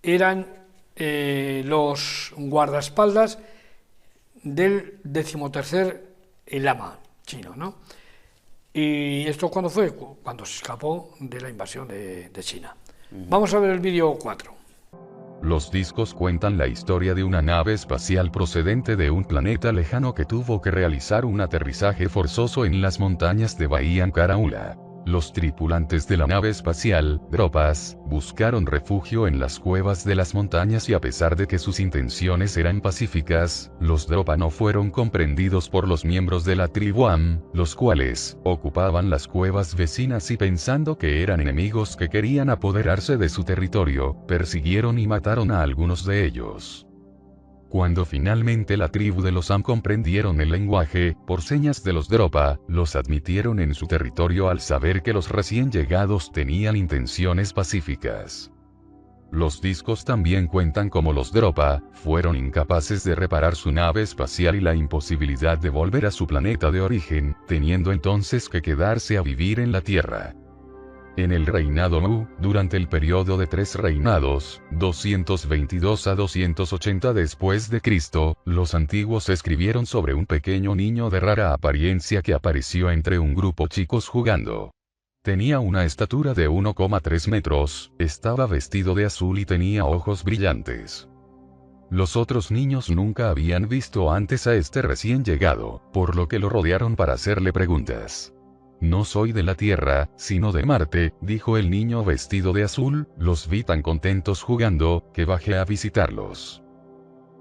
eran los guardaespaldas del 13º lama chino, ¿no? ¿Y esto cuándo fue? Cuando se escapó de la invasión de China. Vamos a ver el vídeo 4. Los discos cuentan la historia de una nave espacial procedente de un planeta lejano que tuvo que realizar un aterrizaje forzoso en las montañas de Bahiankaraula. Los tripulantes de la nave espacial, Dropas, buscaron refugio en las cuevas de las montañas y a pesar de que sus intenciones eran pacíficas, los Dropa no fueron comprendidos por los miembros de la tribu Am, los cuales ocupaban las cuevas vecinas y pensando que eran enemigos que querían apoderarse de su territorio, persiguieron y mataron a algunos de ellos. Cuando finalmente la tribu de los Am comprendieron el lenguaje, por señas de los Dropa, los admitieron en su territorio al saber que los recién llegados tenían intenciones pacíficas. Los discos también cuentan cómo los Dropa fueron incapaces de reparar su nave espacial y la imposibilidad de volver a su planeta de origen, teniendo entonces que quedarse a vivir en la Tierra. En el reinado Mu, durante el periodo de 3 reinados, 222 a 280 después de Cristo, los antiguos escribieron sobre un pequeño niño de rara apariencia que apareció entre un grupo chicos jugando. Tenía una estatura de 1,3 metros, estaba vestido de azul y tenía ojos brillantes. Los otros niños nunca habían visto antes a este recién llegado, por lo que lo rodearon para hacerle preguntas. No soy de la Tierra, sino de Marte, dijo el niño vestido de azul, los vi tan contentos jugando, que bajé a visitarlos.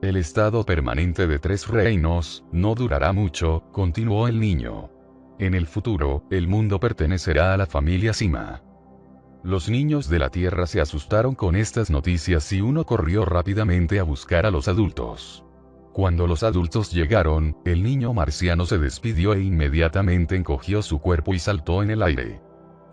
El estado permanente de 3 reinos, no durará mucho, continuó el niño. En el futuro, el mundo pertenecerá a la familia Sima. Los niños de la Tierra se asustaron con estas noticias y uno corrió rápidamente a buscar a los adultos. Cuando los adultos llegaron, el niño marciano se despidió e inmediatamente encogió su cuerpo y saltó en el aire.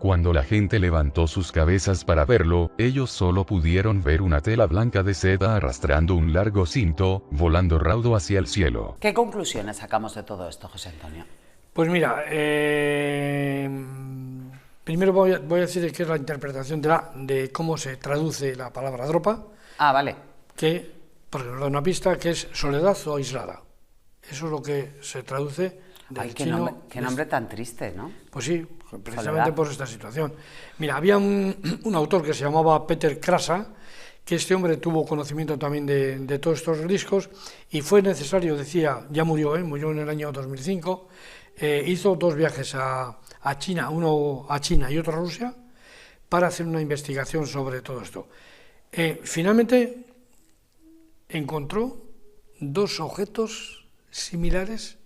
Cuando la gente levantó sus cabezas para verlo, ellos solo pudieron ver una tela blanca de seda arrastrando un largo cinto, volando raudo hacia el cielo. ¿Qué conclusiones sacamos de todo esto, José Antonio? Pues mira, primero voy a decir qué es la interpretación de cómo se traduce la palabra dropa. Ah, vale. Que, porque nos da una pista, que es soledad o aislada. Eso es lo que se traduce del Ay, chino. qué nombre tan triste, ¿no? Pues sí, precisamente Soledad. por esta situación. Mira, había un autor que se llamaba Peter Krasa, que este hombre tuvo conocimiento también de todos estos discos, y fue necesario, decía, ya murió en el año 2005, hizo 2 viajes a China, uno a China y otro a Rusia, para hacer una investigación sobre todo esto. Finalmente encontró 2 objetos similares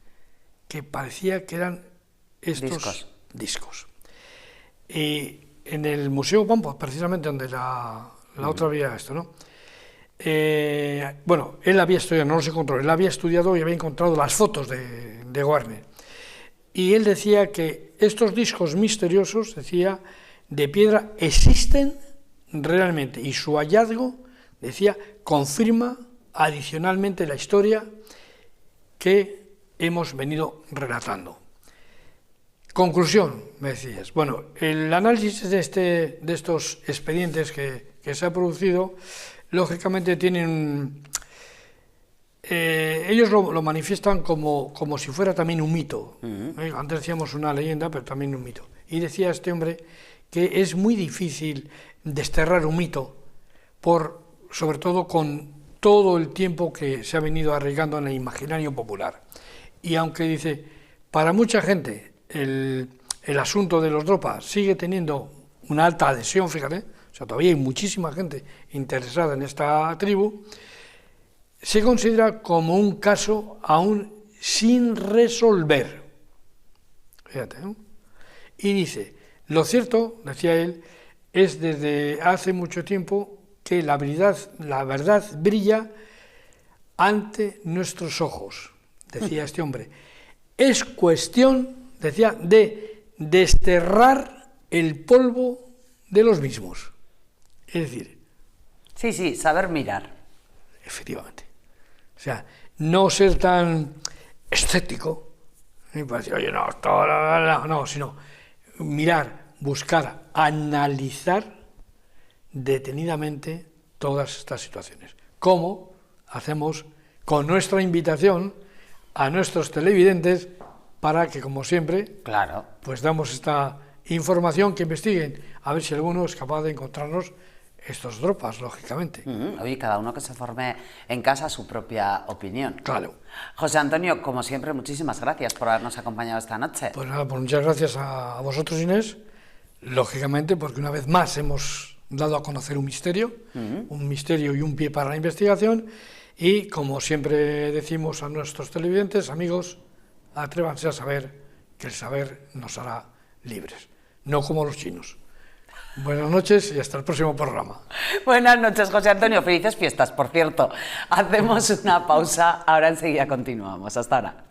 que parecía que eran estos discos. Y en el Museo Pompo, precisamente donde la otra había esto, ¿no? Bueno, él había estudiado, no los encontró, él había estudiado y había encontrado las fotos de Warner. Y él decía que estos discos misteriosos, decía, de piedra existen realmente, y su hallazgo, decía, confirma adicionalmente la historia que hemos venido relatando. Conclusión, me decías. Bueno, el análisis de estos expedientes que se ha producido, lógicamente tienen... ellos lo manifiestan como si fuera también un mito. Antes decíamos una leyenda, pero también un mito. Y decía este hombre que es muy difícil desterrar un mito, sobre todo con todo el tiempo que se ha venido arraigando en el imaginario popular. Y aunque dice, para mucha gente el asunto de los dropas sigue teniendo una alta adhesión, fíjate, o sea, todavía hay muchísima gente interesada en esta tribu, se considera como un caso aún sin resolver. Fíjate, ¿no? Y dice, lo cierto, decía él, es desde hace mucho tiempo que la verdad brilla ante nuestros ojos, decía este hombre. Es cuestión, decía, de desterrar el polvo de los mismos. Es decir... Sí, saber mirar. Efectivamente. O sea, no ser tan escéptico, para decir, oye, no, sino mirar, buscar, analizar detenidamente todas estas situaciones. Como hacemos con nuestra invitación a nuestros televidentes para que, como siempre, claro, pues damos esta información, que investiguen, a ver si alguno es capaz de encontrarnos estos dropas, lógicamente. Oye, cada uno que se forme en casa su propia opinión. Claro. José Antonio, como siempre, muchísimas gracias por habernos acompañado esta noche. Pues nada, pues muchas gracias a vosotros, Inés, lógicamente, porque una vez más hemos dado a conocer un misterio y un pie para la investigación, y como siempre decimos a nuestros televidentes, amigos, atrévanse a saber, que el saber nos hará libres, no como los chinos. Buenas noches y hasta el próximo programa. Buenas noches, José Antonio. Felices fiestas, por cierto. Hacemos una pausa, ahora enseguida continuamos. Hasta ahora.